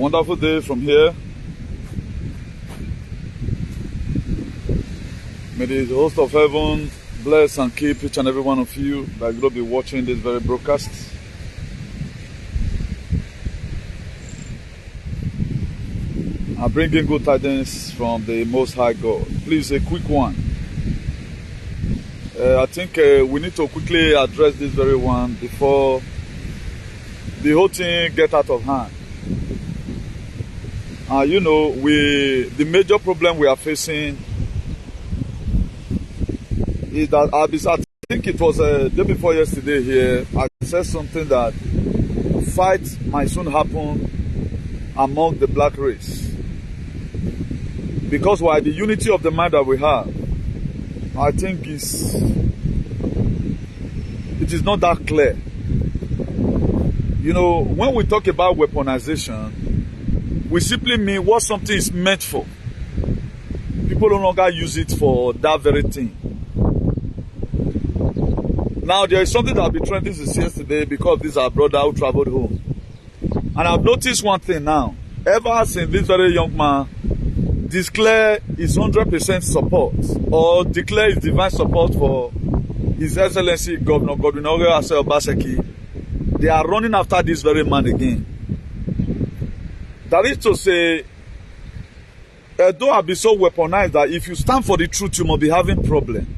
wonderful day from here. May the host of heaven bless and keep each and every one of you that will be watching this very broadcast. I'm bringing good tidings from the Most High God. Please, a quick one. I think we need to quickly address this very one before the whole thing gets out of hand. You know, the major problem we are facing is that I think it was a day before yesterday here, I said something that fights might soon happen among the black race. Because why? The unity of the mind that we have, I think it is not that clear. You know, when we talk about weaponization, we simply mean what something is meant for. People no longer use it for that very thing. Now, there is something that I've been trending since yesterday because this is our brother who traveled home. And I've noticed one thing now. Ever since this very young man declare his 100% support or declare his divine support for His Excellency Governor GODWIN OBASEKI, they are running after this very man again. That is to say, don't have been so weaponized that if you stand for the truth, you must be having problem.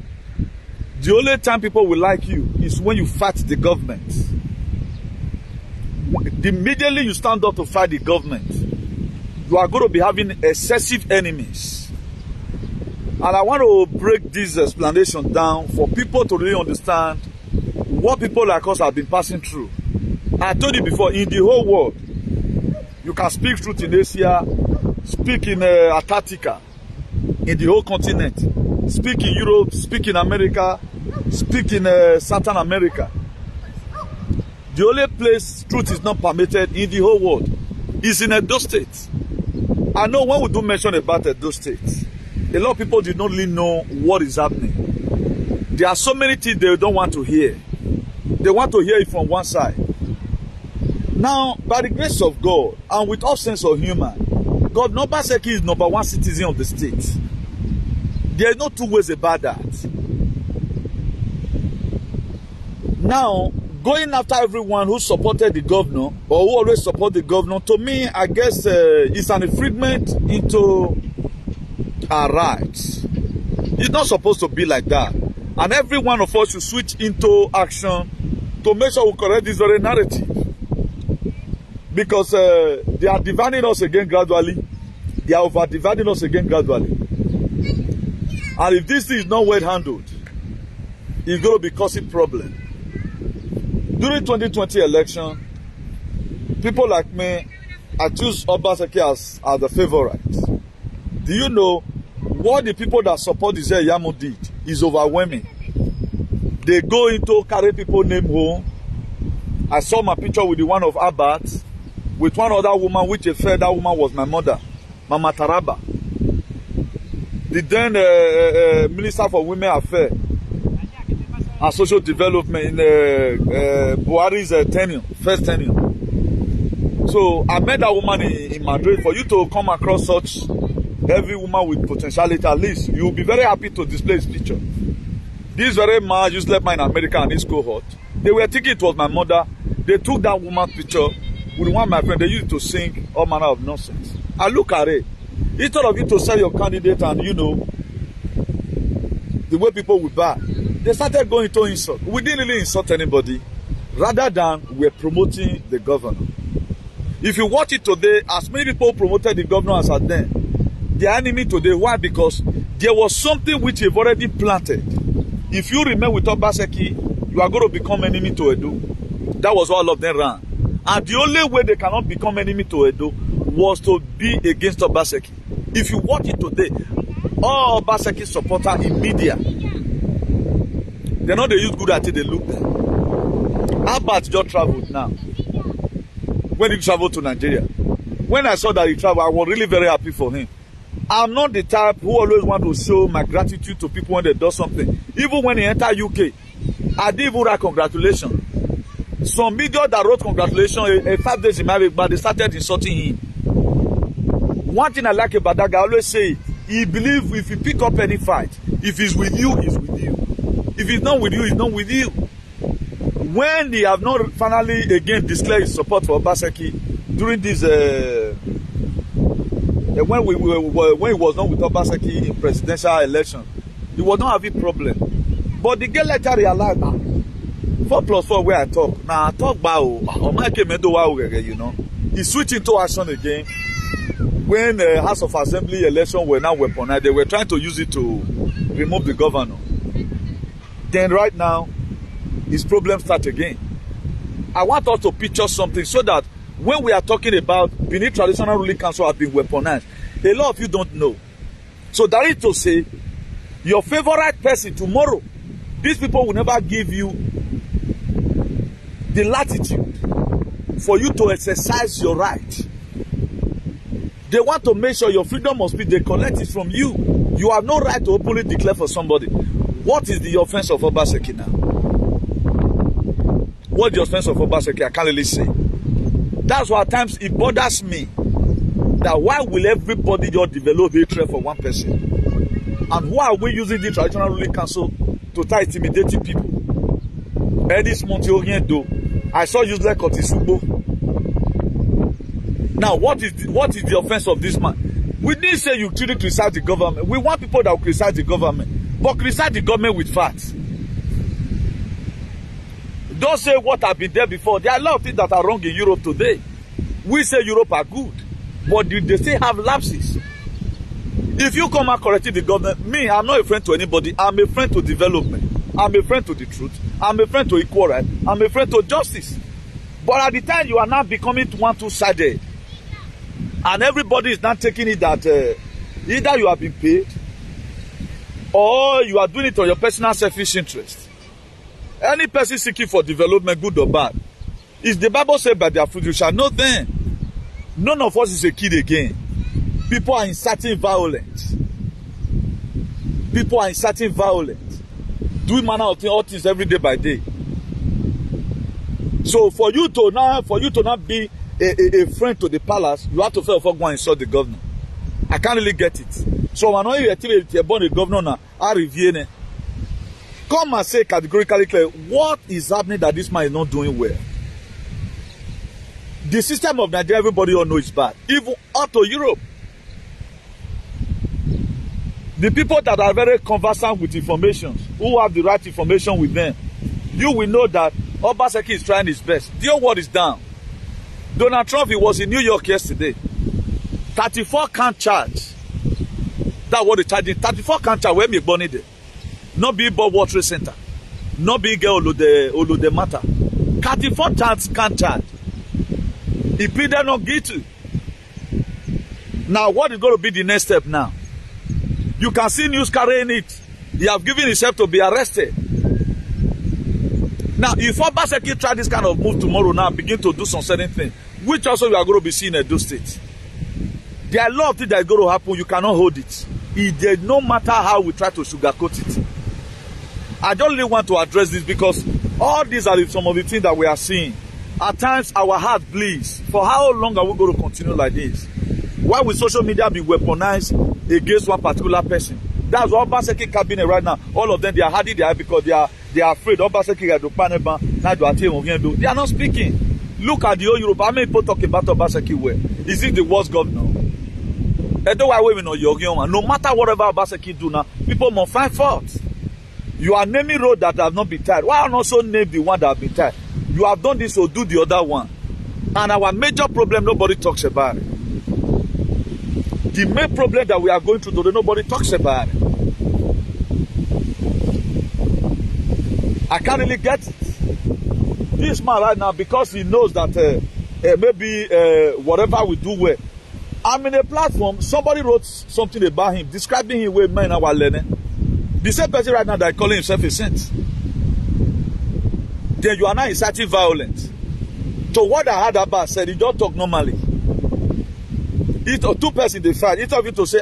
The only time people will like you is when you fight the government. Immediately you stand up to fight the government, you are going to be having excessive enemies. And I want to break this explanation down for people to really understand what people like us have been passing through. I told you before, in the whole world, you can speak truth in Asia, speak in Antarctica, in the whole continent, speak in Europe, speak in America, speak in Southern America. The only place truth is not permitted in the whole world is in Edo State. I know when we do mention about Edo State, a lot of people did not really know what is happening. There are so many things they don't want to hear. They want to hear it from one side. Now, by the grace of God and with all sense of humor, GODWIN OBASEKI is #1 citizen of the state. There are no two ways about that. Now, going after everyone who supported the governor or who always support the governor, to me, I guess it's an infringement into our rights. It's not supposed to be like that. And every one of us should switch into action to make sure we correct this very narrative. Because they are dividing us again gradually. They are over-dividing us again gradually. And if this thing is not well handled, it's going to be causing problem. During 2020 election, people like me, I choose OBASEKI as the favorite. Do you know what the people that support this Yamu did is overwhelming? They go into carry people name home. I saw my picture with the one of Abat, with one other woman, which a fair, that woman was my mother, Mama Taraba. The then Minister for Women Affairs and Social Development in Buhari's tenure, first tenure. So I met that woman in Madrid. For you to come across such heavy woman with potentiality, at least you'll be very happy to display his picture. This very man used left man in America and his cohort. They were thinking it was my mother. They took that woman's picture with one of my friends. They used to sing all manner of nonsense. I look at it. Instead of you to sell your candidate and, you know, the way people would buy, they started going to insult. We didn't really insult anybody, rather than we're promoting the governor. If you watch it today, as many people promoted the governor as at then, the enemy today. Why? Because there was something which they've already planted. If you remain with OBASEKI, you are going to become enemy to Edo. That was what all of them ran. And the only way they cannot become enemy to Edo was to be against OBASEKI. If you watch it today, all OBASEKI supporters in media, they know they use good at it, they look there. Albert just traveled now. When he traveled to Nigeria. When I saw that he traveled, I was really very happy for him. I'm not the type who always want to show my gratitude to people when they do something. Even when he entered UK, I didn't even write congratulations. Some media that wrote congratulations 5 days in my week, but they started insulting him. One thing I like about that guy, I always say, he believes if you pick up any fight, if he's with you, he's with you. If he's not with you, he's not with you. When they have not finally again declared his support for OBASEKI during this, when he was not with OBASEKI in presidential election, he was not having problem. But the girl later realized, 4+4 where I talk. Now I talk about, you know. He switched into action again. When the House of Assembly election were now weaponized, they were trying to use it to remove the governor. Then right now, his problems start again. I want us to picture something so that when we are talking about Benin Traditional Ruling Council has been weaponized, a lot of you don't know. So that is to say, your favorite person tomorrow, these people will never give you the latitude for you to exercise your right. They want to make sure your freedom of speech, they collect it from you. You have no right to openly declare for somebody. What is the offense of OBASEKI now? What is the offense of OBASEKI? I can't really say. That's why at times it bothers me that why will everybody just develop hatred for one person? And why are we using the Traditional Ruling Council to try intimidating people? This month, I saw useless Kotisugbo. Now, what is the offense of this man? We didn't say you truly criticize the government. We want people that will criticize the government, but criticize the government with facts. Don't say what have been there before. There are a lot of things that are wrong in Europe today. We say Europe are good, but they still have lapses. If you come and correct the government, me, I'm not a friend to anybody. I'm a friend to development. I'm a friend to the truth. I'm a friend to equal right. I'm a friend to justice. But at the time you are now becoming two-sided, and everybody is not taking it that either you have been paid or you are doing it on your personal selfish interest. Any person seeking for development, good or bad, is the Bible said by their fruit you shall know them. None of us is a kid again. People are inciting violence. People are inciting violence. Doing manner of things, all things every day by day. So for you to not be a friend to the palace, you have to first of all go and insult the governor. I can't really get it. So when you born the governor now, I review. Come and say categorically clear what is happening that this man is not doing well. The system of Nigeria, everybody all know is bad. Even up to Europe. The people that are very conversant with information, who have the right information with them, you will know that OBASEKI is trying his best. The whole world is down. Donald Trump, he was in New York yesterday. 34 count charge. That's what they charging. 34 count charge. Where me born it? Not be Bob Water Center. Not be girl Olude matter. 34 count charge. He pleaded not guilty. Now, what is going to be the next step now? You can see news carrying it. He have given himself to be arrested. Now, if OBASEKI try this kind of move tomorrow now, begin to do some certain things, which also you are going to be seeing in those states. There are a lot of things that are going to happen. You cannot hold it. No matter how we try to sugarcoat it. I don't really want to address this because all these are some of the things that we are seeing. At times, our heart bleeds. For how long are we going to continue like this? Why will social media be weaponized against one particular person? That's what OBASEKI cabinet right now. All of them, they are hiding their because they are afraid. They are not speaking. Look at the whole Europe. How many people talking about OBASEKI where? Is it the worst governor? No matter whatever OBASEKI do now, people must find fault. You are naming road that have not been tied. Why not also name the one that have been tied? You have done this, so do the other one. And our major problem, nobody talks about it. The main problem that we are going through today, nobody talks about it. I can't really get it. This man right now, because he knows that maybe whatever we do well. I'm in a platform, somebody wrote something about him, describing him with men our learning. The same person right now that is calling himself a saint. Then you are now inciting violence. So what I heard about said, he don't talk normally. Two persons they fight. Each of you to say,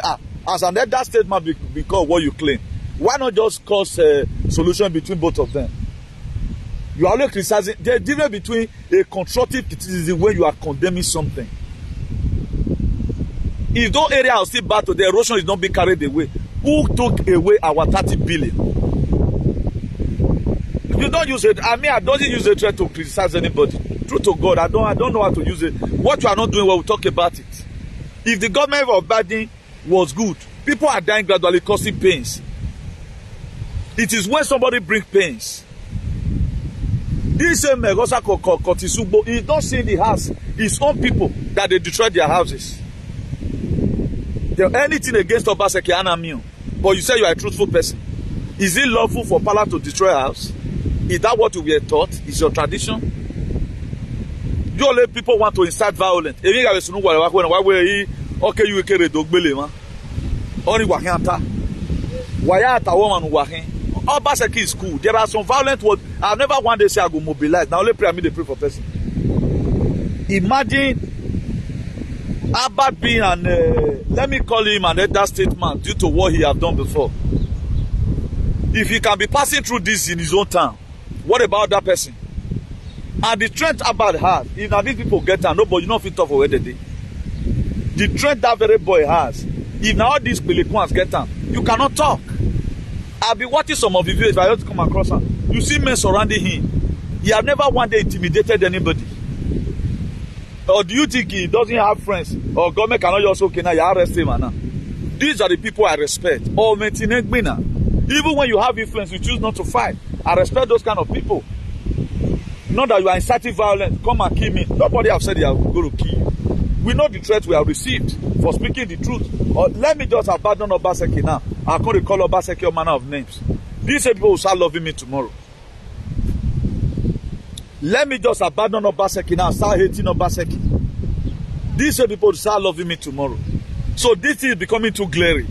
as an elder statement because what you claim. Why not just cause a solution between both of them? You are always criticizing. There's a difference between a constructive criticism when you are condemning something. If those areas are still bad, the erosion is not being carried away. Who took away our 30 billion? You don't use it. I mean, I don't use it to criticize anybody. True to God, I don't know how to use it. What you are not doing, well, we'll talk about it. If the government of Biden was good, people are dying gradually, causing pains. It is when somebody brings pains. This Megosa Kotisubo, he don't see the house, his own people, that they destroy their houses. Anything against OBASEKI Anamio, but you say you are a truthful person. Is it lawful for power to destroy a house? Is that what you were taught? Is your tradition? You only people want to incite violence. Okay, you carry dogbele man. Only wahanta. Wayata woman wahin. OBASEKI is cool. There are some violent words. I've never one day say I go mobilize. Now only pray I mean the pray for person. Imagine Abba being let me call him an elder statesman due to what he have done before. If he can be passing through this in his own town, what about that person? And the strength Abba has, if now these people get down, nobody, you know, fit off already. The strength that very boy has, if now all these Peliquans get down, you cannot talk. I've been watching some of the videos. If I just come across him, you see men surrounding him. He have never one day intimidated anybody. Or do you think he doesn't have friends? Or government cannot just okay now you arrest him now? These are the people I respect. Or even when you have influence, you choose not to fight. I respect those kind of people. Not that you are inciting violence. Come and kill me. Nobody have said they are going to kill you. We know the threat we have received for speaking the truth. Or let me just abandon OBASEKI now. I'm going to call OBASEKI all manner of names. These people will start loving me tomorrow. Let me just abandon OBASEKI now, start hating OBASEKI. These people will start loving me tomorrow. So this is becoming too glaring.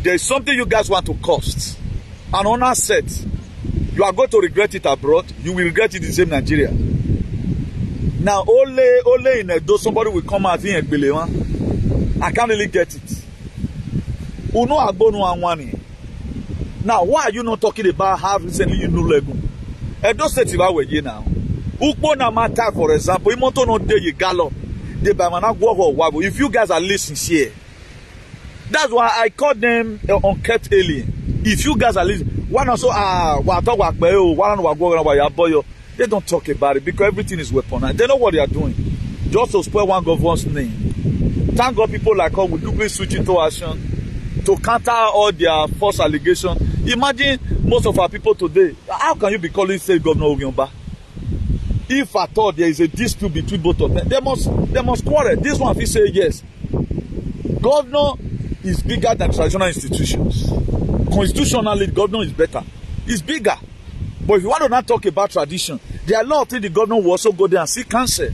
There is something you guys want to cost. And on our set, you are going to regret it abroad. You will regret it in the same Nigeria. Now, only in Edo, somebody will come out in Ekbelewa. I can't really get it. Uno Agbonu Anwani. Now, why are you not talking about how recently you know Lego? Edo State is where you now. Ukpona Mata, for example, Imoto no de Gallop. The Bamana Guavo. If you guys are listening here, that's why I call them unkept alien. If you guys are listening, one also they don't talk about it because everything is weaponized. They know what they are doing. Just to spoil one governor's name. Thank God people like us will quickly switch into action to counter all their false allegations. Imagine most of our people today. How can you be calling state governor Ogyomba? If at all there is a dispute between both of them, they must quarrel. This one, if he say yes, governor is bigger than traditional institutions. Constitutionally, governor is better. It's bigger. But if you want to not talk about tradition, there are a lot of things the governor will also go there and seek counsel.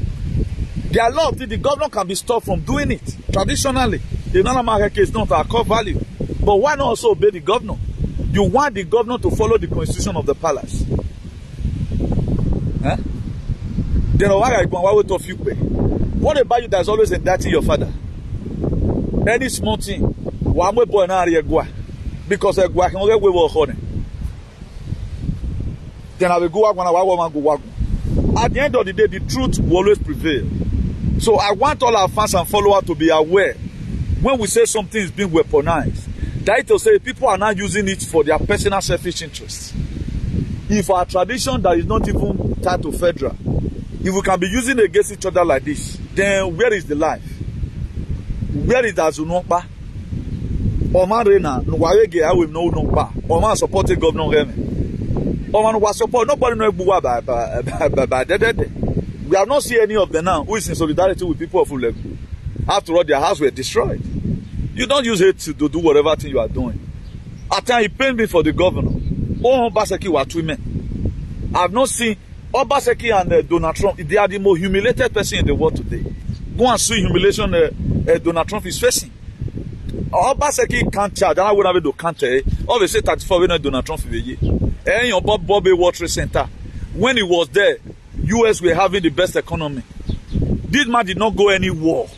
There are a lot of things the governor can be stopped from doing it. Traditionally, the Nana case not our core value. But why not also obey the governor? You want the governor to follow the constitution of the palace. Huh? Then why would of you pay? What about you that's always indicting your father? Any small thing, one way boy na because I can only work on it. Then I will go out when I want to go. At the end of the day, the truth will always prevail. So I want all our fans and followers to be aware when we say something is being weaponized. That is to say people are now using it for their personal selfish interests. If our tradition that is not even tied to federal, if we can be using it against each other like this, then where is the life? Where is the Azunokpa? Oman Rena, Nwawege, I will know Nokpa. Oman supported Governor Remy. Oman was support. Nobody knows Buwa. We have not seen any of them now who is in solidarity with people of Ulegu. After all, their houses were destroyed. You don't use it to do whatever thing you are doing. At times, it pained me for the governor. Oh, OBASEKI were two men. I have not seen OBASEKI and Donald Trump. They are the most humiliated person in the world today. Go and see humiliation Donald Trump is facing. OBASEKI can't charge. I would have to counter. Obviously, 34 when Donald Trump is here. And your Bobby World Trade Center. When he was there, US were having the best economy. This man did not go any war.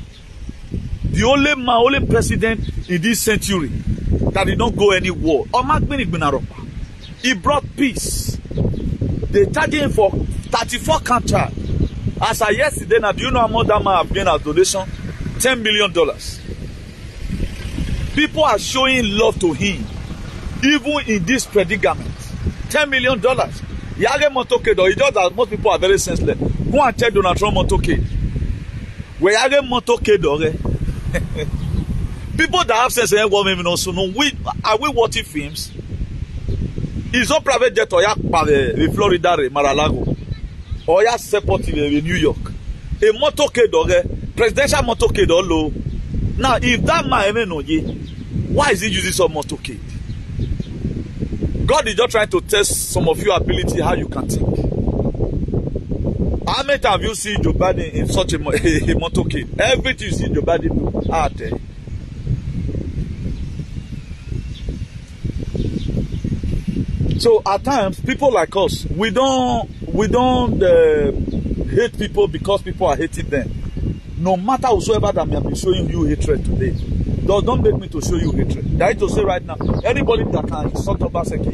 The only president in this century that did not go any war. He brought peace. They charged him for 34 count charge. As of yesterday, now, do you know how much that man have gained as donation? $10 million. People are showing love to him, even in this predicament. $10 million. Yage motorcade, or it's just that most people are very senseless. Go and check Donald Trump motorcade. Where Yage motorcade, people that have sense, well, maybe not so. No, are we watching films? It's not private jet or Florida, Mar-a-Lago, or support in New York. A motorcade, presidential motorcade, all. Now, if that man know why is he using some motorcade? God is just trying to test some of your ability, how you can think. How many times have you seen Joe Biden in such a motorcade? Everything you see Joe Biden do, out there. So at times, people like us, we don't hate people because people are hating them. No matter whosoever that may be showing you hatred today, don't make me to show you hatred. That is to say right now, anybody that can insult OBASEKI,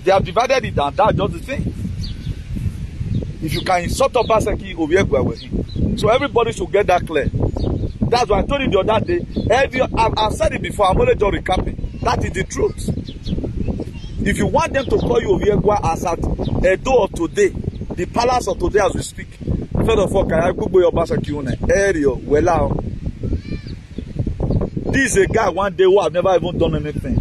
they have divided it down. That's just the thing. If you can insult OBASEKI, with him. So everybody should get that clear. That's why I told you the other day. I've said it before. I'm only just recapping. That is the truth. If you want them to call you Oviegwa as at Edo of today, the palace of today as we speak, first of all, this is a guy one day who have never even done anything.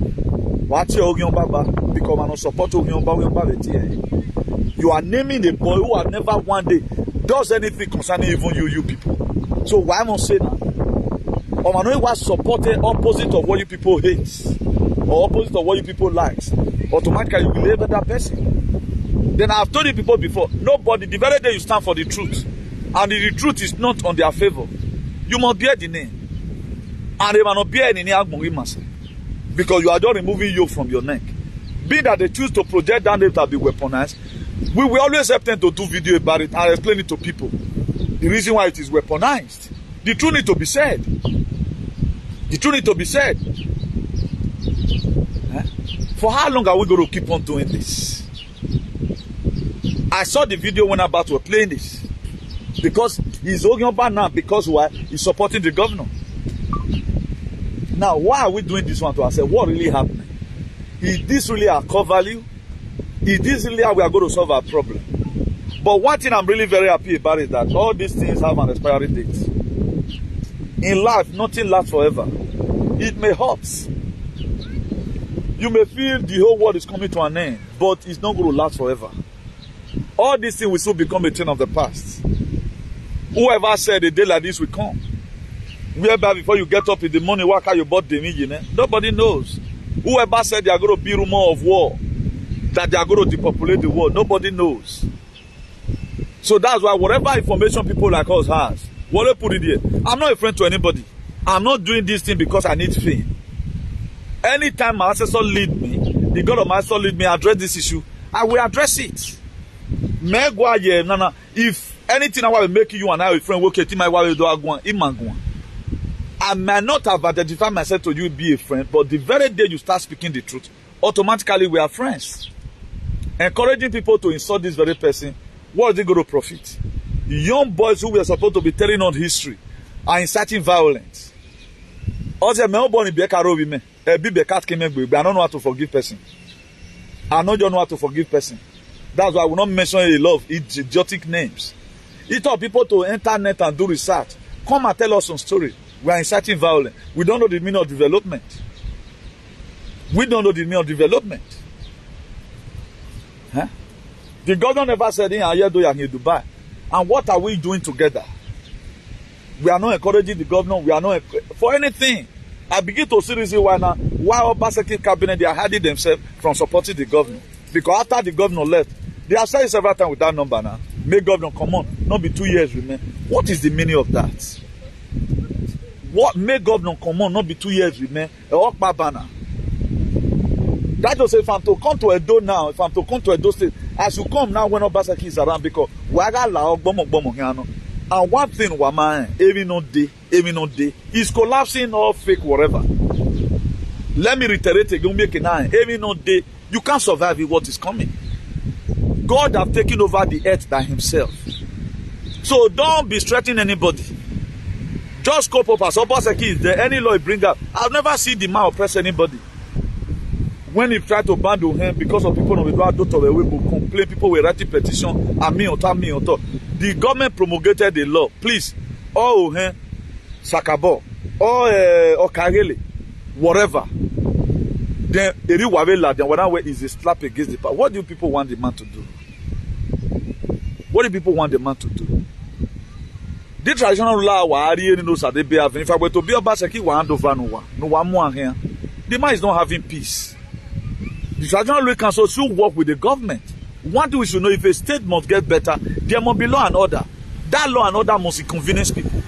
You are naming a boy who have never one day does anything concerning even you people. So why am I saying that? Omano was supported opposite of what you people hate or opposite of what you people likes. Automatically you believe that person. Then I've told you people before, nobody, the very day you stand for the truth, and if the truth is not on their favor, you must bear the name. And they must not bear any name because you are just removing yoke from your neck. Being that they choose to project that name to be weaponized, we will always help them to do video about it and explain it to people. The reason why it is weaponized. The truth need to be said. The truth need to be said. For how long are we going to keep on doing this? I saw the video when about were playing this. Because he's holding on now because why? He's supporting the governor. Now, why are we doing this one to ourselves? What really happened? Is this really our core value? Is this really how we are going to solve our problem? But one thing I'm really very happy about is that all these things have an expiry date. In life, nothing lasts forever. It may hurt. You may feel the whole world is coming to an end, but it's not going to last forever. All these things will still become a thing of the past. Whoever said a day like this will come. Whereby before you get up in the morning, work out your body, nobody knows. Whoever said they are going to be rumor of war, that they are going to depopulate the world, nobody knows. So that's why whatever information people like us has, what they put it here. I'm not a friend to anybody. I'm not doing this thing because I need fame. Anytime my ancestor lead me, the God of my ancestor lead me, address this issue, I will address it. If anything I will make you and I a friend, I might not have identified myself to you be a friend, but the very day you start speaking the truth, automatically we are friends. Encouraging people to insult this very person, what is it going to profit? Young boys who were supposed to be telling on history are inciting violence. I don't know how to forgive person. I don't know how to forgive person. That's why I will not mention a lot of idiotic names. It taught people to internet and do research. Come and tell us some story. We are inciting violence. We don't know the meaning of development. We don't know the meaning of development. Huh? The governor never said in Dubai. And what are we doing together? We are not encouraging the governor. We are not for anything. I begin to see reason why now. Why OBASEKI cabinet they are hiding themselves from supporting the governor? Because after the governor left, they have said several times with that number now. Make governor come on, not be 2 years remain. What is the meaning of that? What make governor come on, not be 2 years remain? Banner. That just say if I'm to come to Edo now, if I'm to come to Edo State, I should come now when OBASEKI is around because and one thing every no day is collapsing or fake whatever. Let me reiterate again, every no day you can't survive with what is coming. God have taken over the earth than himself. So don't be threatening anybody. Just cope up as OBASEKI is there. Any law you bring up. I've never seen the man oppress anybody. When he tried to bundle him because of people who will complain, people were writing petition, and me on top. The government promulgated the law. Please, all Sakabo, or Karele, whatever. Then one way is a slap against the power. What do people want the man to do? What do people want the man to do? The traditional law if I were to be OBASEKI, the man is not having peace. The traditional law council should work with the government. One thing we should know, if a state must get better, there must be law and order. That law and order must inconvenience people.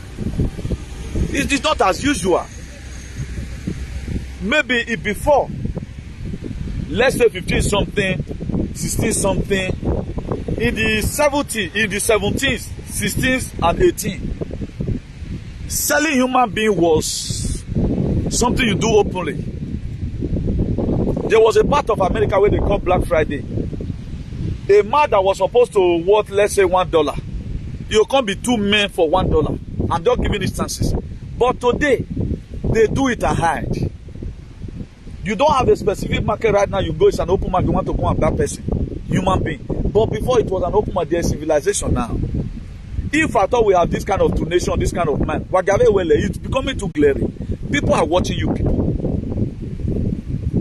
It is not as usual. Maybe if before, let's say 15 something, 16 something, in the 17th, 16th and 18th, selling human being was something you do openly. There was a part of America where they call Black Friday. A man that was supposed to worth, let's say, $1, you can't be 2 men for $1. I'm just giving instances. But today, they do it and hide. You don't have a specific market right now. You go, it's an open market. You want to go and that person, human being. But before it was an open market, there's civilization now. If I thought we have this kind of donation, this kind of man, it's becoming too glaring. People are watching you people.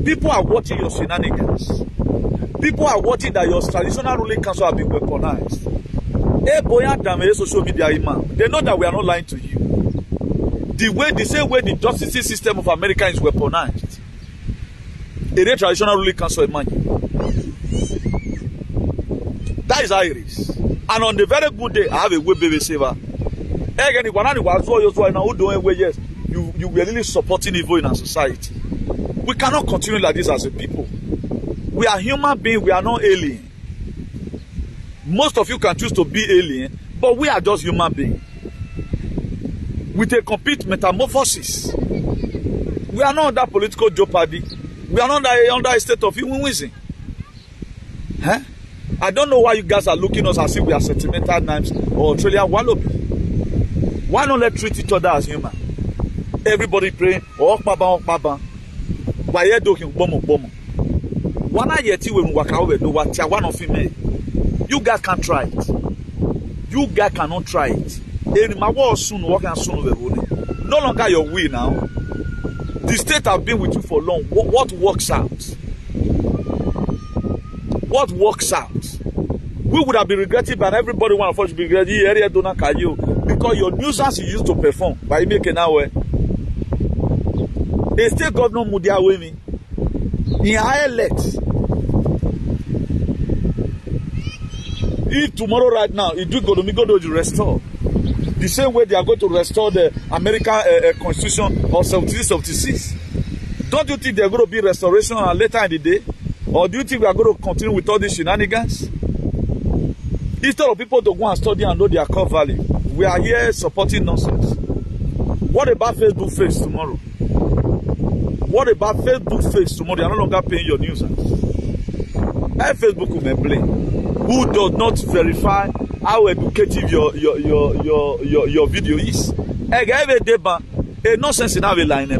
People are watching your shenanigans. People are watching that your traditional ruling council have been weaponized. Social media, they know that we are not lying to you. The same way the justice system of America is weaponized. A traditional ruling council, that is how it is. And on the very good day, I have a way baby saver. Yes, you were really supporting evil in our society. We cannot continue like this as a people. We are human beings, we are not alien. Most of you can choose to be alien, but we are just human beings. With a complete metamorphosis. We are not under political jeopardy. We are not under a state of humanism. Huh? I don't know why you guys are looking at us as if we are sentimental knives or Australian wallaby. Why not let's treat each other as human? Everybody praying, you guys can't try it. You guys cannot try it. No longer your way now. The state have been with you for long. What works out? What works out? We would have been regretting, but everybody want to be regretting because your nuisance you used to perform by making our a state governor Mudia Wemi in higher elect. If tomorrow right now, if you go to restore the same way they are going to restore the American Constitution of 1776, don't you think there are going to be restoration later in the day? Or do you think we are going to continue with all these shenanigans? Instead of people to go and study and know their core value, we are here supporting nonsense. What about Facebook face tomorrow? What about Facebook face tomorrow? They are no longer paying your nuisance. Facebook will be blamed. Who does not verify how educative your video is? A nonsense in our line.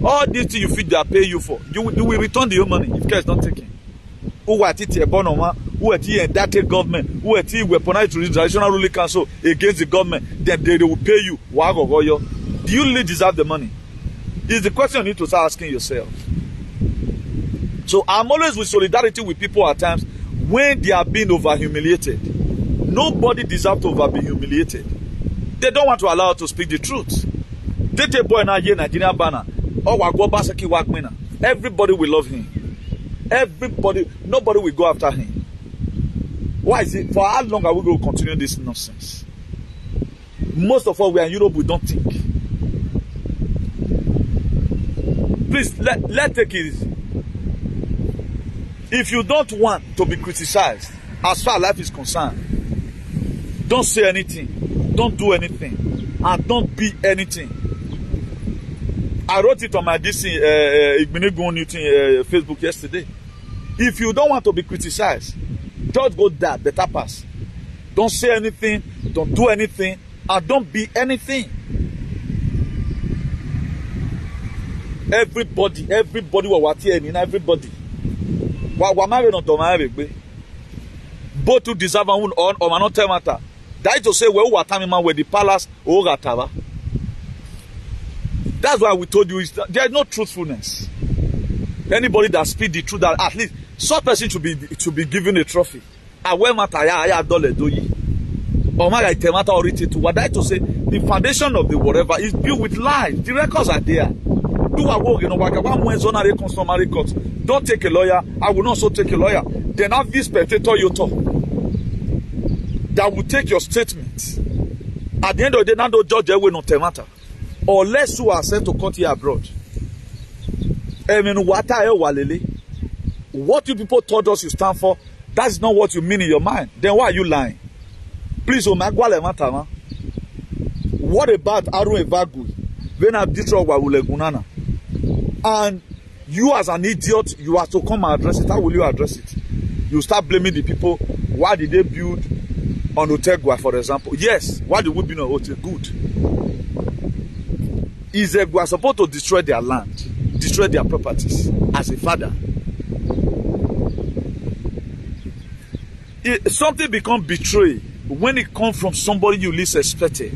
All these things you feel they are paying you for, you will return your money if care is not taken. Who are it a bonoma? Who are it indicted government? Who are it weaponized to the traditional ruling council against the government? Then they will pay you. Do you really deserve the money? Is the question you need to start asking yourself. So I'm always with solidarity with people at times when they are being over-humiliated. Nobody deserves to over be humiliated. They don't want to allow us to speak the truth. They take boy now here Nigeria banner. Oh, OBASEKI Workmina. Everybody will love him. Everybody, nobody will go after him. Why is it? For how long are we going to continue this nonsense? Most of us, we are in Europe, we don't think. Please, let's take it easy. If you don't want to be criticized, as far as life is concerned, don't say anything, don't do anything, and don't be anything. I wrote it on my Facebook yesterday. If you don't want to be criticized, Just go there, better pass. Don't say anything, don't do anything, and don't be anything. Everybody was here, everybody. Both to deserve on or not matter. That is to say, where time man where the palace or Gatava. That's why we told you there is no truthfulness. Anybody that speaks the truth, that at least some person should be given a trophy. Or my temata or it to what that to say the foundation of the whatever is built with lies. The records are there. Do a work, don't take a lawyer. I will not also take a lawyer. Then have this spectator you talk that will take your statement. At the end of the day, now don't judge will not matter. Unless you are sent to court here abroad. What you people told us you stand for, that's not what you mean in your mind. Then why are you lying? Please, what about Arun Evagui? And you as an idiot, you have to come and address it. How will you address it? You start blaming the people. Why did they build on Otegwa, for example? Yes, why did we build on Otegwa? Good. Izegwa is supposed to destroy their land, destroy their properties as a father. Something becomes betrayal when it comes from somebody you least expected.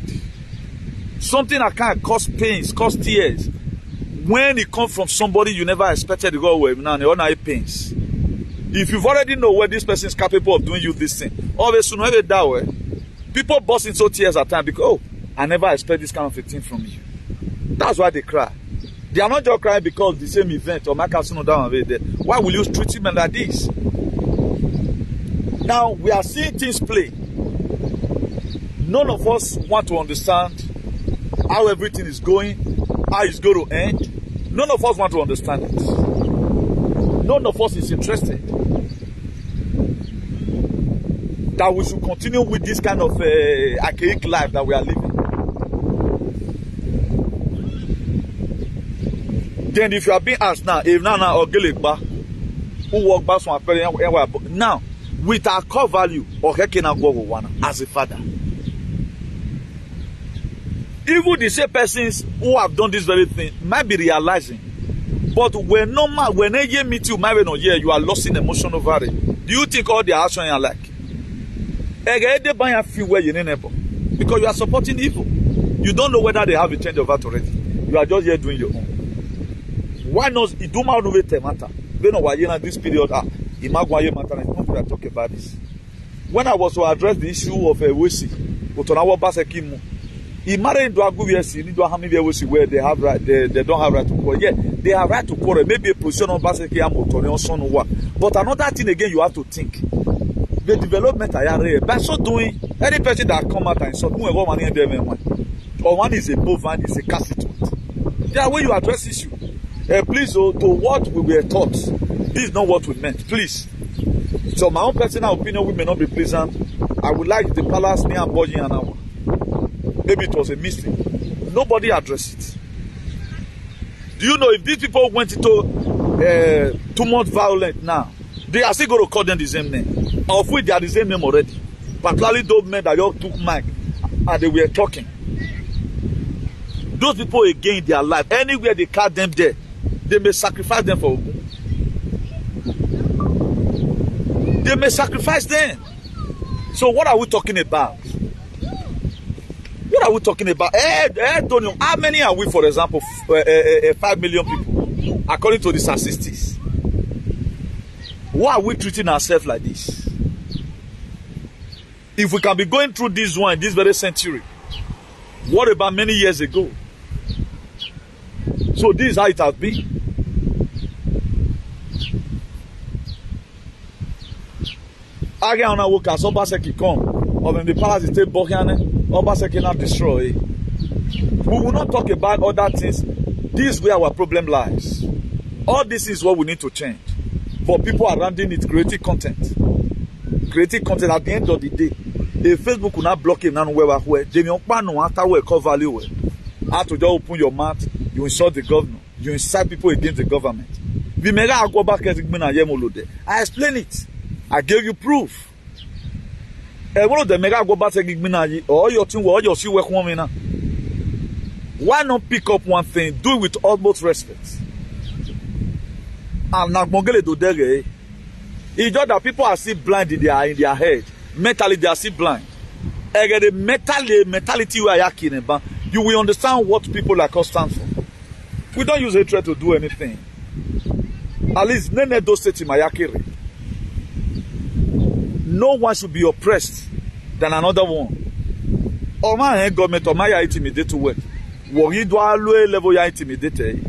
Something that can cause pains, cause tears. When it comes from somebody you never expected to go away, now they pains. If you've already know where this person is capable of doing you this thing, always sooner or that way, people burst into tears at times because, oh, I never expect this kind of a thing from you. That's why they cry. They are not just crying because the same event or my casino down there. Why will you treat him like this? Now we are seeing things play. None of us want to understand how everything is going, how it's going to end. None of us want to understand it. None of us is interested that we should continue with this kind of archaic life that we are living. Then if you are being asked now, if Nana or Gelegba, who walk back from a parent, now, with our core value, or as a father. Even the same persons who have done this very thing might be realizing. But when they meet you, might not hear, you are lost in emotion over it. Do you think all their actions are like? Because you are supporting evil. You don't know whether they have a change of heart already. You are just here doing your own. Why not? It do not matter. This period, talk about this. When I was to address the issue of OBASEKI, OBASEKI, he married into a where they have right, they don't have right to quarrel. Yeah, they have right to quarrel. Maybe a position on OBASEKI or son or what. But another thing again, you have to think. The development I are by so doing, any person that come out and insult or one is a bovine, is a constituent. Yeah, when you address issue, please, to what we were taught, this is not what we meant. Please. So my own personal opinion, we may not be pleasant. I would like the palace near Boji and Awa. Maybe it was a mistake. Nobody addressed it. Do you know if these people went into too much violence now, they are still going to call them the same name, of which they are the same name already. Particularly those men that all took mic and they were talking. Those people again, their life, anywhere they catch them there, they may sacrifice them for. They may sacrifice them. So what are we talking about? What are we talking about? How many are we, for example, 5 million people, according to the statistics? Why are we treating ourselves like this? If we can be going through this one, this very century, what about many years ago? So this is how it has been. Again, on our work as OBASEKI come, or when the palace is still Bohiane, OBASEKI not destroy. We will not talk about other things. This is where our problem lies. All this is what we need to change. For people around it, creating content. Creating content at the end of the day. If Facebook will not block him, where they don't after we call value. How to just open your mouth, you insult the governor, you incite people against the government. I explain it. I gave you proof. And one of the mega go back to or your team or your see work woman now. Why not pick up one thing, do it with utmost respect? And now Mongole do there. It's just that people are still blind in their head. Mentally, they are still blind. And the mentality we are yaking about, you will understand what people like us stand for. We don't use hatred to do anything. At least none of those states in Mayakiri. No one should be oppressed than another one. Or my government or my intimidate to work. Worry do a low level ya intimidate.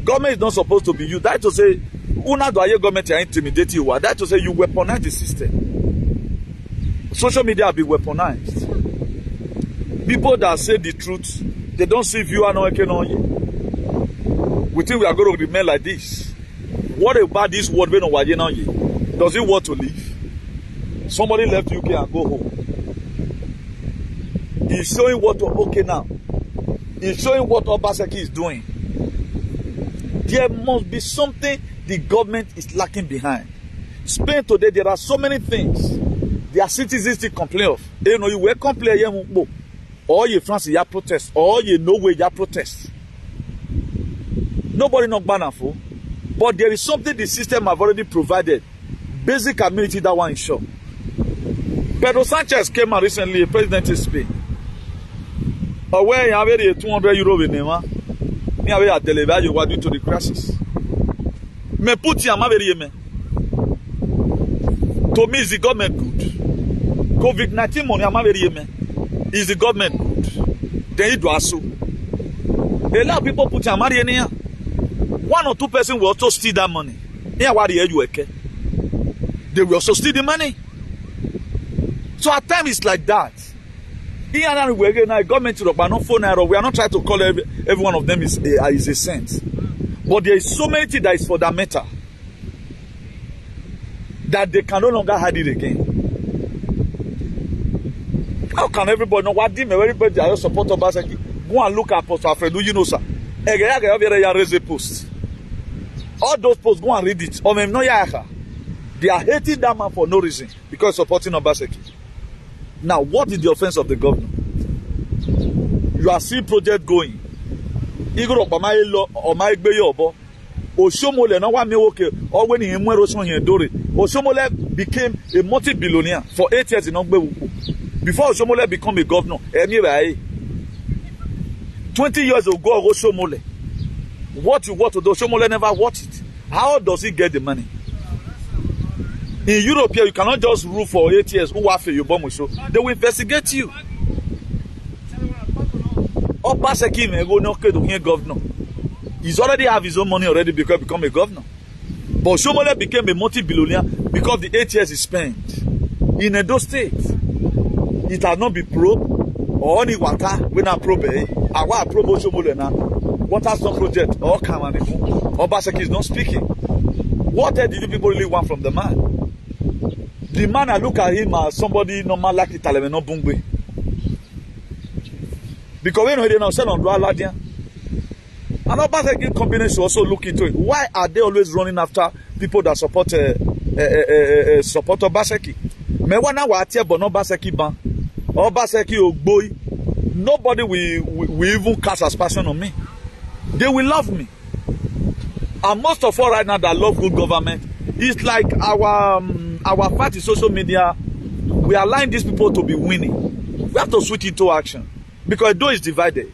Government is not supposed to be you. That to say, una do a government ya intimidate you. That to say you weaponize the system. Social media have been weaponized. People that say the truth, they don't see viewer no economy. We think we are going to remain like this. What about this world when we now? Does it want to leave? Somebody left UK and go home. He's showing what okay now. He's showing what OBASEKI is doing. There must be something the government is lacking behind. Spain today, there are so many things their citizens still complain of. You know, you will complain, or you France, you protest, or you know where you protest. Nobody knock banner for, but there is something the system have already provided. Basic amenity that one is sure. Pedro Sanchez came out recently, president of Spain. Where you have a 200 euro in Nema, you have a deliver you were due to the crisis. Me put your maveriye. To me, is the government good? COVID-19 money maveriye. Is the government good? Then you do so. A lot of people put your money in here. One or two persons will also steal that money. Here, what you okay? They will also steal the money. So at times it's like that. Here and there, now government to not phone we are not trying to call every one of them is a saint. But there is so many things that is fundamental that they can no longer hide it again. How can everybody know what did everybody that support OBASEKI? Go and look at Apostle Alfredo, you know, sir. Raise a post. All those posts, go and read it. They are hating that man for no reason because supporting OBASEKI. Now, what is the offense of the governor? You are seeing project going. Igor Obama or my Bayobo, Oshomole, no one may okay, or when he Mweroson here, Dori. Oshomole became a multi-billionaire for 8 years in Ogbe. Before Oshomole became a governor, 20 years ago, Oshomole. What you want to do, Oshomole never watched it. How does he get the money? In Europe here, you cannot just rule for 8 years. They will investigate you. OBASEKI may go no to governor. He's already have his own money already because he become a governor. But Shomole became a multi-billionaire because the 8 years he spent in Edo State. It has not been probed or only waka when I probe. I probe Shomole now. Water stone project or Kamani. OBASEKI is not speaking. What did you people really want from the man? The man, I look at him as somebody normal like Italian, no bungwe. Because when they now sell on Dualadia, and OBASEKI company should also look into it. Why are they always running after people that support support OBASEKI? Me wana wa atie but no OBASEKI ban. OBASEKI ogboy. Nobody will even cast aspersion on me. They will love me. And most of all right now that love good government, it's like our fight in social media. We are allowing these people to be winning. We have to switch into action. Because though it's divided,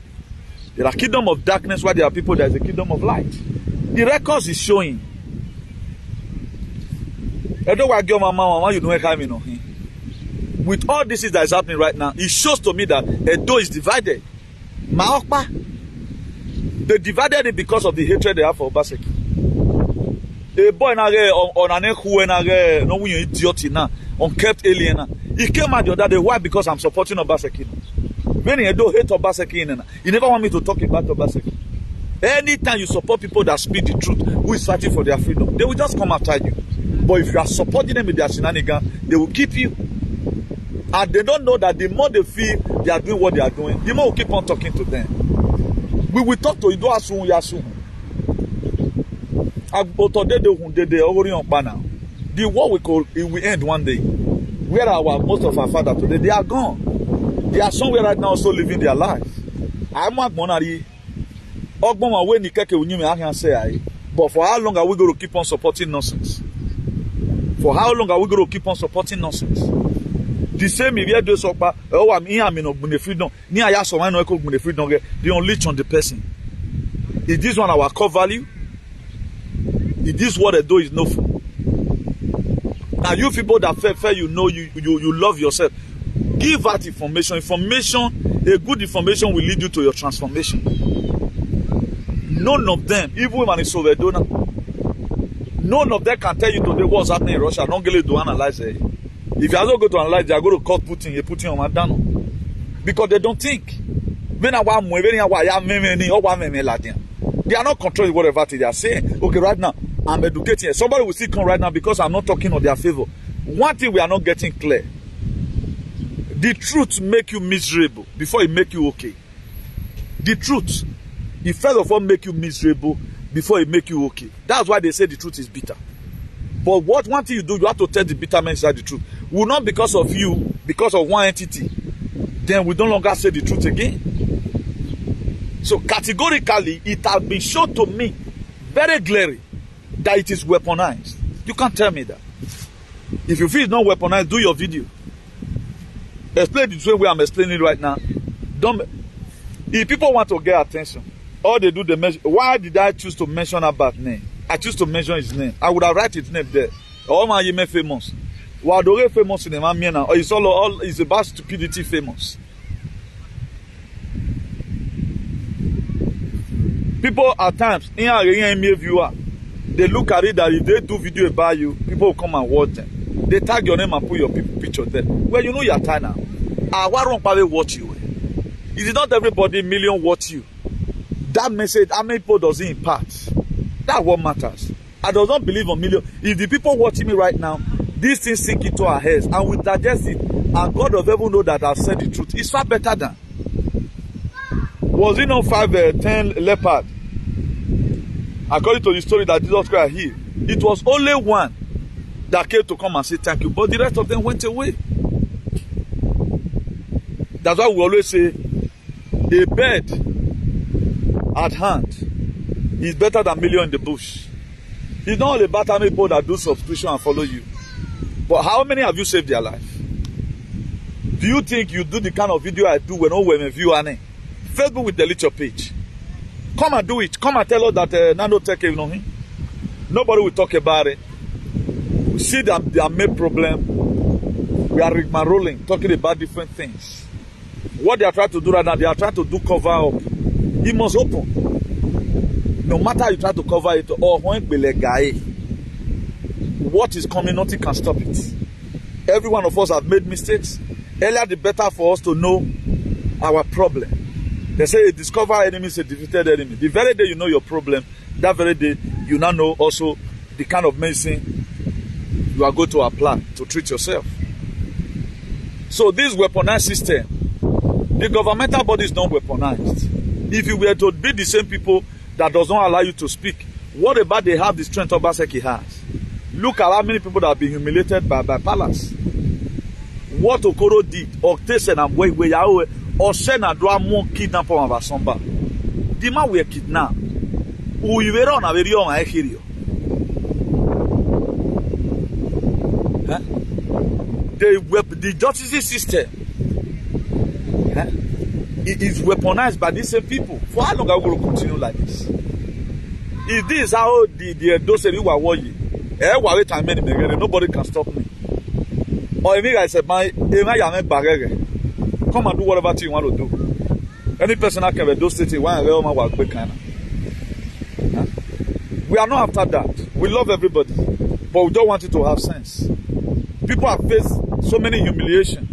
there are kingdom of darkness while there are people that is a kingdom of light. The records is showing. With all this that is happening right now, it shows to me that Edo is divided. Maokpa, they divided it because of the hatred they have for OBASEKI. A boy on an who no we idiot now, unkept alien. He came out the other day. Why? Because I'm supporting OBASEKI. When he don't hate OBASEKI, he never want me to talk about OBASEKI. Anytime you support people that speak the truth, who is fighting for their freedom, they will just come after you. But if you are supporting them with their shenanigans, they will keep you. And they don't know that the more they feel they are doing what they are doing, the more we keep on talking to them. We will talk to you. Do asun yasun. The war it will end one day. Where are most of our fathers today? They are gone. They are somewhere right now also living their life. I'm not money. But for how long are we going to keep on supporting nonsense? For how long are we going to keep on supporting nonsense? The same if you do so, I'm in freedom. They unleash on the person. Is this one our core value? Is this what they do is no for? Now you people that fair you know you love yourself. Give out information. A good information will lead you to your transformation. None of them, even when it's over donor, none of them can tell you today what's happening in Russia. Don't get it to analyze it. If you also go to analyze, they are going to cut Putin on Madano. Because they don't think. They are not controlling whatever they are saying. Okay, right now, I'm educating. Somebody will still come right now because I'm not talking on their favor. One thing we are not getting clear. The truth make you miserable before it make you okay. The truth, it first of all make you miserable before it make you okay. That's why they say the truth is bitter. But one thing you do, you have to tell the bitter man inside the truth. Will not because of you, because of one entity, then we no longer say the truth again. So categorically, it has been shown to me very clearly that it is weaponized. You can't tell me that. If you feel it's not weaponized, do your video. Explain the same way I'm explaining it right now. If people want to get attention, all they do, they mention. Why did I choose to mention about name? I choose to mention his name. I would have write his name there. All my Yeme famous. Wadore famous in the man now. It's all it's about stupidity famous. People at times, in a viewer, they look at it that if they do video about you, people will come and watch them. They tag your name and put your picture there. Well, you know your time now. Why don't probably watch you? It is not everybody million watch you. That message, how many people does it impact? That's what matters. I do not believe on million. If the people watching me right now, these things sink into our heads and we digest it, and God of heaven know that I've said the truth. It's far better than. Was it not 10 leopards? According to the story that Jesus Christ healed, it was only one that came to come and say thank you, but the rest of them went away. That's why we always say a bird at hand is better than a million in the bush. It's not all about how many people that do subscription and follow you, but how many have you saved their life? Do you think you do the kind of video I do when no women view any? Facebook will delete your page. Come and do it. Come and tell us that Nano Tech, you know him. Nobody will talk about it. We see that they are made problem. We are rigmaroling, talking about different things. What they are trying to do right now, they are trying to do cover up. It must open. No matter how you try to cover it, or what is coming, nothing can stop it. Every one of us have made mistakes. Earlier, the better for us to know our problem. They say a discovered enemy is a defeated enemy. The very day you know your problem, that very day you now know also the kind of medicine you are going to apply to treat yourself. So this weaponized system, the governmental body is not weaponized. If you were to be the same people that does not allow you to speak, what about they have the strength OBASEKI has? Look at how many people that have been humiliated by Palace. What Okoro did, or Tesen and Yahweh, or send a drama more kidnap on Abasomba. The man we kidnap. We were on a very young I hear you. The justice system it is weaponized by these same people. For how long are we going to continue like this? If this is how those who are working, nobody can stop me. Or if I say, come and do whatever you want to do. Any person that can be those cities, we are not after that. We love everybody, but we don't want it to have sense. People have faced so many humiliation.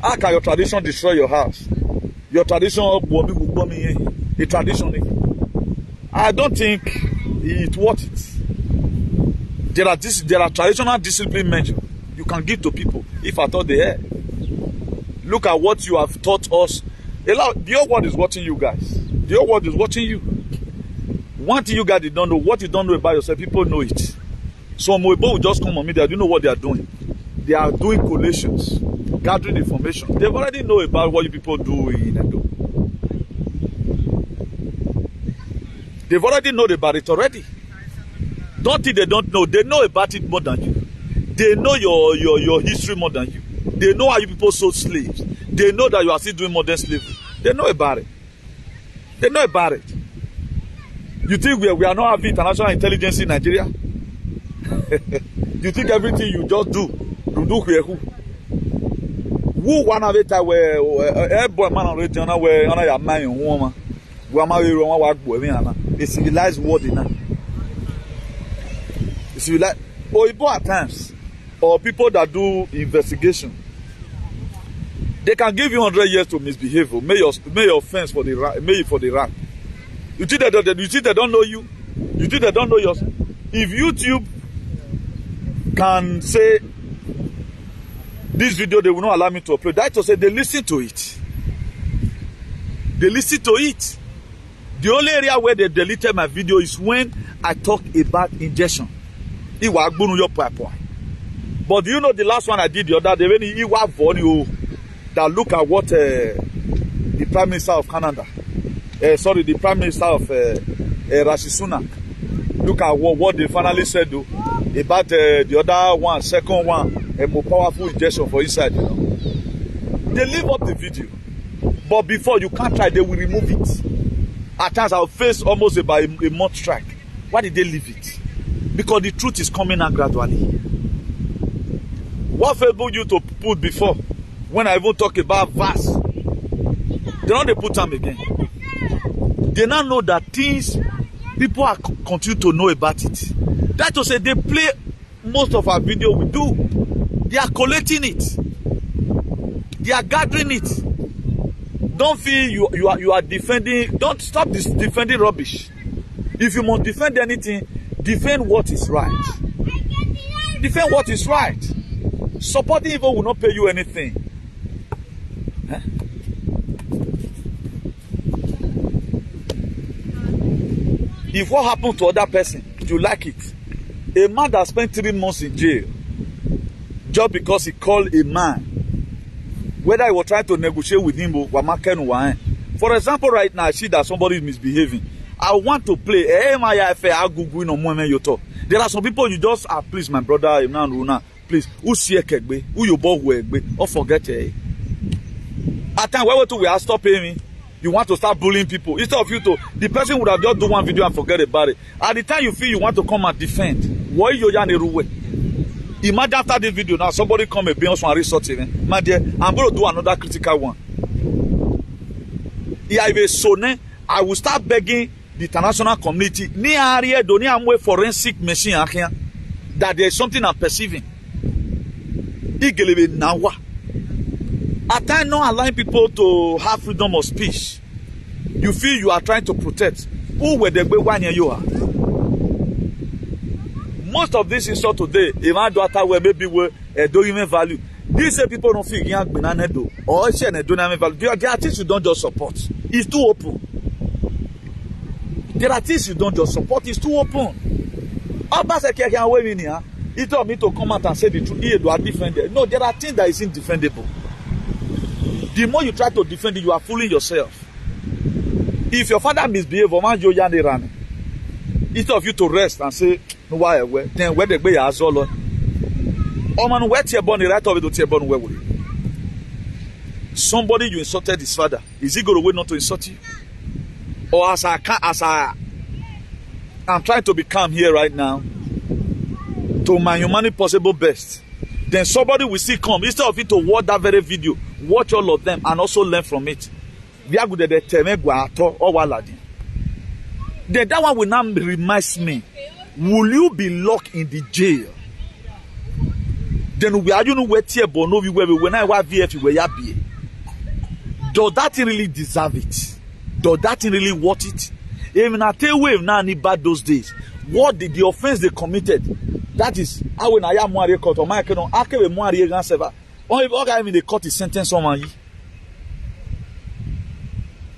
How can your tradition destroy your house? Your tradition, the tradition. I don't think it's worth it. There are traditional discipline measures you can give to people if I thought they had. Look at what you have taught us. The whole world is watching you guys. The whole world is watching you. One thing you guys did not know, what you don't know about yourself, people know it. Some people will just come on media. Do you know what they are doing? They are doing collations, gathering information. They've already know about what you people do in Edo. They've already know about it already. Don't think they don't know. They know about it more than you. They know your history more than you. They know how you people sold slaves. They know that you are still doing modern slavery. They know about it. They know about it. You think we are not having international intelligence in Nigeria? You think everything you just do, you do where who? Who one of it where a boy man on return where on a man and woman? A civilized world now. Civilized or at times, or people that do investigation, they can give you 100 years to misbehave. May your offense for the rat. You think they don't know you? You think they don't know yourself? If YouTube can say this video, they will not allow me to upload. That to say they listen to it. They listen to it. The only area where they deleted my video is when I talk about injection. But do you know the last one I did the other day when he was that look at what the Prime Minister of Canada, the Prime Minister of Rishi Sunak, look at what they finally said about the other one, second one, a more powerful injection for inside. You know? They leave up the video, but before you can't try, they will remove it. At times I'll face almost about a month strike. Why did they leave it? Because the truth is coming out gradually. What Facebook you to put before, when I even talk about verse, they don't they put them again. They now know that things people are continue to know about it. That to say they play most of our video we do. They are collecting it. They are gathering it. Don't feel you are defending. Don't stop this defending rubbish. If you must defend anything, defend what is right. Defend what is right. Supporting evil will not pay you anything. Huh? If what happened to other person, you like it. A man that spent 3 months in jail just because he called a man, whether he was trying to negotiate with him or for example, right now I see that somebody is misbehaving. I want to play. There are some people you just please my brother, please, who see who you bought or forget it. At time where we are stop paying me. You want to start bullying people. Instead of you to, the person would have just do one video and forget about it. At the time you feel you want to come and defend, imagine after this video now, somebody come and be on some resort. My dear, I'm going to do another critical one. I will start begging the international community, forensic machine that there is something I'm perceiving. At times not allowing people to have freedom of speech. You feel you are trying to protect. Who were the way you are? Most of this insult today, if my daughter were maybe don't even value. These people don't feel young banana do or don't even value. There are things you don't just support. It's too open. There are things you don't just support. It's too open. OBASEKI can wait in here. He told me to come out and say the truth. He do are defended. No, there are things that is indefendable. The more you try to defend it, you are fooling yourself. If your father misbehaves, instead of you to rest and say, no, why? Then where the way has all on. Man, where your bone right over to your bone where will you? Somebody you insulted his father. Is he going to wait not to insult you? Or I'm trying to be calm here right now, to my humanity possible best. Then somebody will still come. Instead of you to watch that very video, watch all of them and also learn from it. Then that one will now remind me, will you be locked in the jail? Then we are you know where tier bono when I was VF where you be. Does that really deserve it? Does that really worth it? Even I tell you now any bad those days. What did the offense they committed? That is how when I am more court or my canon, I can be more sever. Or if I mean the court is sentenced someone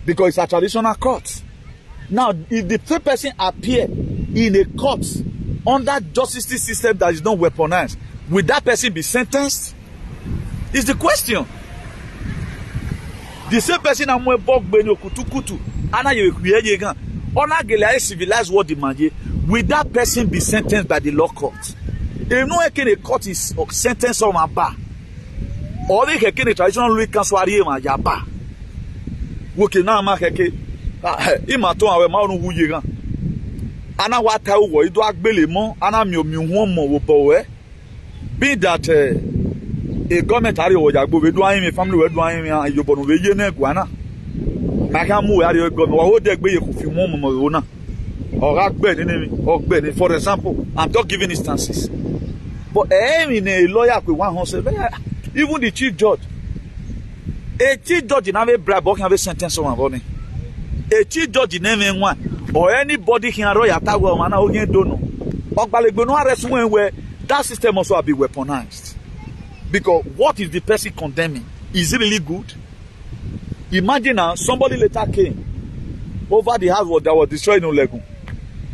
because it's a traditional court. Now, if the third person appear in a court under justice system that is not weaponized, will that person be sentenced? Is the question. The same person I'm going to kutu ana you create again. Honor gele civilized world demand. Will that person be sentenced by the law court? If no a court is sentence on my bar. Or they can traditional law council ma ya ba. Woke na ma keke. Ima to awe ma onu wuye gan. Ana wa ta wo ido agbele mo ana mi omi hu mo wo bowe. Be that a government area wo jagbo we do ayin mi family we do ayin mi ayobo no we ye na guana. Ma ka mu area government wa wo de gbe ye ko fi mo mo wo na. Or agbe ni for example, I'm just giving instances. But in a lawyer with 100, even the chief judge. A chief judge in a bribe can have a sentence on money. A chief judge in any one or anybody can roy at our man or don't know. But where that system also be weaponized. Because what is the person condemning? Is it really good? Imagine now somebody later came over the house that was destroyed in Olegun.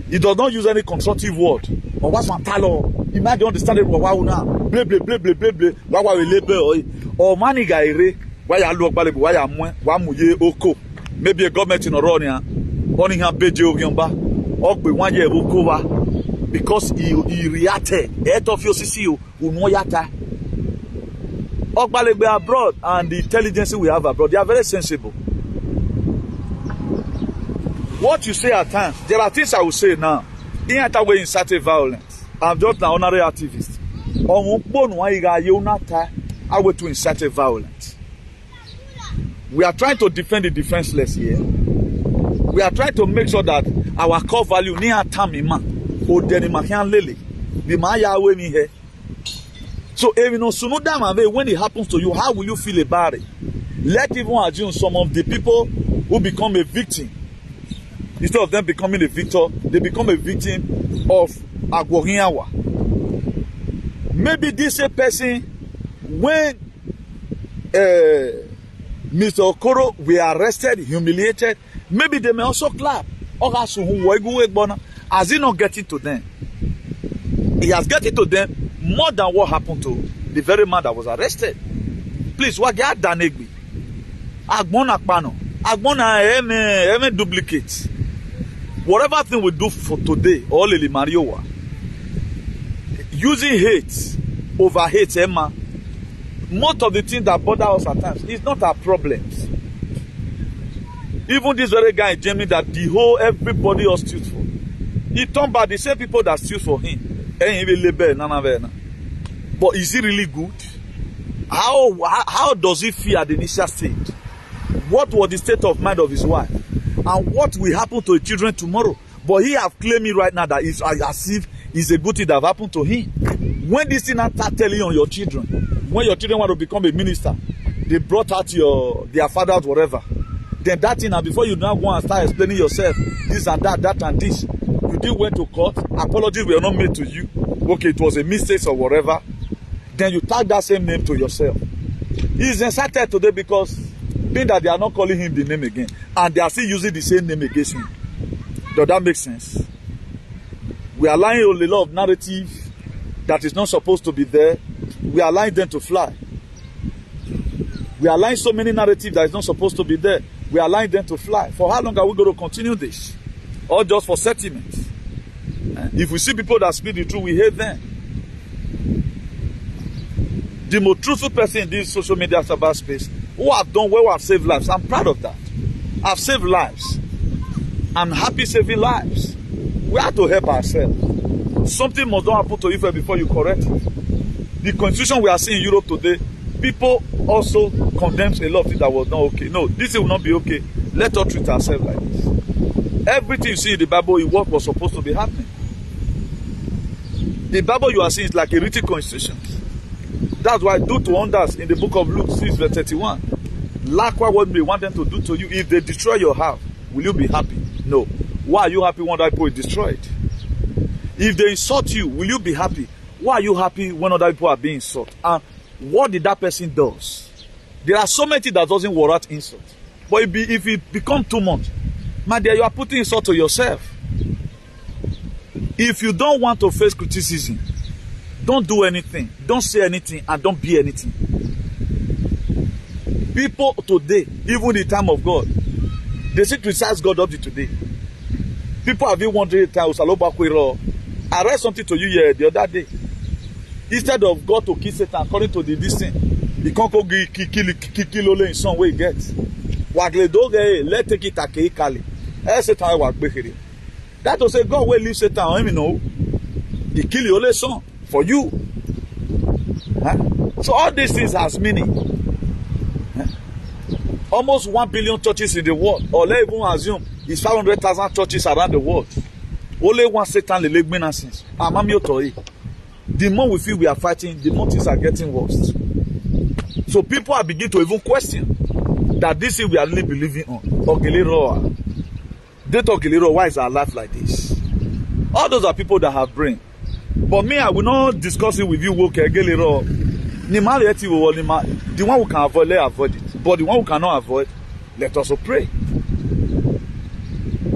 He does not use any constructive word. Or what's my talo? Imagine understand it. Wow, now, blah blah blah blah blah blah. Why we label or money guy? Why you look bad? Why you muye oko? Maybe a government in Oronia, only have bejo gyomba. Or be 1 year oko because he reacted. Head of your CCU unoyata. Okbalebe abroad and the intelligence we have abroad, they are very sensible. What you say at times, there are things I will say now. In that way, incite violence. I'm just an honorary activist. I will to incite violence. We are trying to defend the defenseless here. We are trying to make sure that our core value near Tamima or Denimakian Lily, the Maya way me here. So when it happens to you, how will you feel about it? Let even assume some of the people who become a victim. Instead of them becoming a victor, they become a victim of Agworiawa. Maybe this a person, when Mr. Okoro were arrested, humiliated, maybe they may also clap. Has he not getting to them? He has getting to them more than what happened to the very man that was arrested. Please, what get Danegbi? Agbona Pano. Agbona duplicate. Whatever thing we do for today, all Lili Mariowa, using hate over hate, Emma, most of the things that bother us at times is not our problems. Even this very guy in Germany that the whole everybody was truthful. He turned back the same people that stood for him. But is he really good? How does he feel at the initial stage? What was the state of mind of his wife? And what will happen to the children tomorrow? But he have claimed me right now that it's as if it's a good thing that have happened to him. When this thing start telling on your children, when your children want to become a minister, they brought out their father out, whatever. Then that thing, and before you now go and start explaining yourself, this and that and this, you did went to court, apologies were not made to you. Okay, it was a mistake or whatever. Then you tag that same name to yourself. He is incited today because being that they are not calling him the name again, and they are still using the same name against him. Does that make sense? We are allowing a lot of narrative that is not supposed to be there. We are allowing them to fly. We are allowing so many narratives that is not supposed to be there. We are allowing them to fly. For how long are we going to continue this? Or just for settlements? If we see people that speak the truth, we hate them. The most truthful person in this social media cyberspace who have done well, who have saved lives. I'm proud of that. I've saved lives. I'm happy saving lives. We have to help ourselves. Something must not happen to you before you correct it. The constitution we are seeing in Europe today, people also condemn a lot of things that was not okay. No, this will not be okay. Let us treat ourselves like this. Everything you see in the Bible is what was supposed to be happening. The Bible you are seeing is like a written constitution. That's why do to others in the book of Luke 6 verse 31. Likewise, what they want them to do to you, if they destroy your house, will you be happy? No. Why are you happy when other people is destroyed? If they insult you, will you be happy? Why are you happy when other people are being insulted? And what did that person do? There are so many things that doesn't warrant insult. But if it becomes too much, my dear, you are putting insult to yourself. If you don't want to face criticism, don't do anything, don't say anything, and don't be anything. People today, even in the time of God, they still criticize God up to today. People have been wondering, I read something to you here the other day. Instead of God to kill Satan according to this thing, he can't go kill only in some way he gets. Let's take it a Kali. That will say God will leave Satan, you know. He kill your only son for you. Huh? So all these things has meaning. Huh? Almost 1 billion churches in the world, or let's even assume it's 500,000 churches around the world. Only one Satan leg menaces. The more we feel we are fighting, the more things are getting worse. So people are beginning to even question that this thing we are really believing on. Ogilero. They talk Ogilero, why is our life like this? All those are people that have brain. But me, I will not discuss it with you. The one who can avoid, let avoid it. But the one who cannot avoid, let also pray.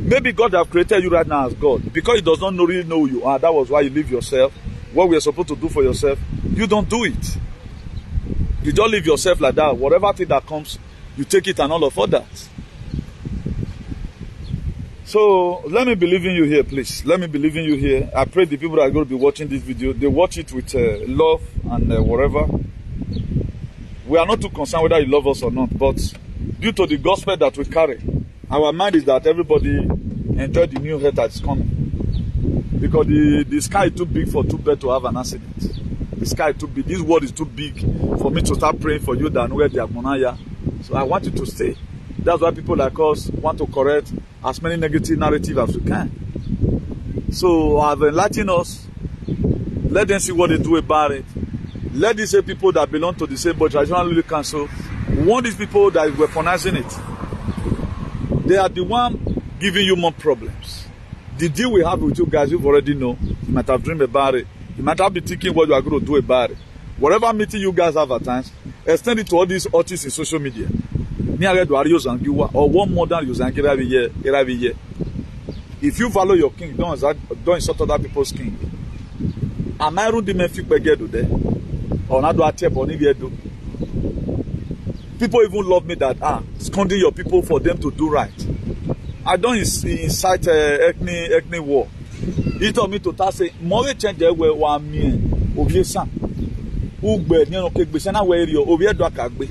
Maybe God have created you right now as God. Because He does not really know who you are. That was why you live yourself. What we are supposed to do for yourself, you don't do it. You don't live yourself like that. Whatever thing that comes, you take it and all of that. So let me believe in you here, please. Let me believe in you here. I pray the people that are going to be watching this video, they watch it with love and whatever. We are not too concerned whether you love us or not, but due to the gospel that we carry, our mind is that everybody enjoy the new head that is coming. Because the sky is too big for two birds to have an accident. The sky is too big. This world is too big for me to start praying for you than where they are monaya. So I want you to stay. That's why people like us want to correct as many negative narratives as we can. So I've enlightened us. Let them see what they do about it. Let these people that belong to the same but traditional Lily Council warn these people that is weaponizing it. They are the one giving you more problems. The deal we have with you guys, you've already know. You might have dreamed about it. You might have been thinking what you are going to do about it. Whatever meeting you guys have at times, extend it to all these artists in social media. Or one more than you every year. If you value your king, don't insult other people's king. Am I running me fake there? Or not do I tell do? People even love me that scolding your people for them to do right. I don't incite ethnic war. He told me to tell say more change the way 1 million obiesan. Ugbe ni okay gbe sana we ri obie do akagbe.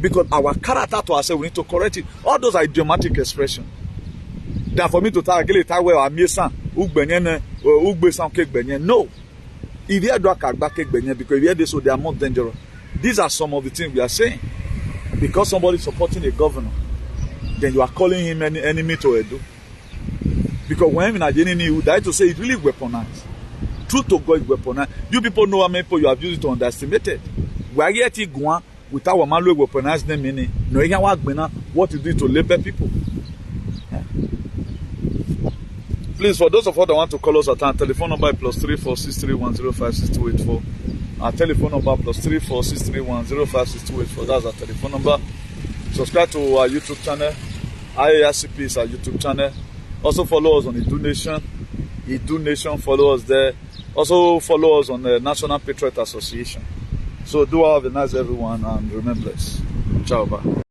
Because our character to ourselves, we need to correct it. All those are idiomatic expressions. Than for me to tell again that way amiesan ugbe ni ugbe san okay gbe no. If you do akagba ke gbe because if you do so they are more dangerous. These are some of the things we are saying. Because somebody is supporting a governor, then you are calling him an enemy to Edo. Because when in Nigeria, you die to say it's really weaponized. Truth to God is weaponized. You people know how many people you have used it to underestimate it. We are yet going without a man weaponized them meaning. No, what you do to label people. Yeah. Please, for those of us that want to call us at our telephone number +34631056284. Our telephone number +34631056284. That's our telephone number. Subscribe to our YouTube channel. IARCP is our YouTube channel. Also follow us on Edu Nation. Edu Nation, follow us there. Also follow us on the National Patriot Association. So do have a nice everyone and remember blessed. Ciao, bye.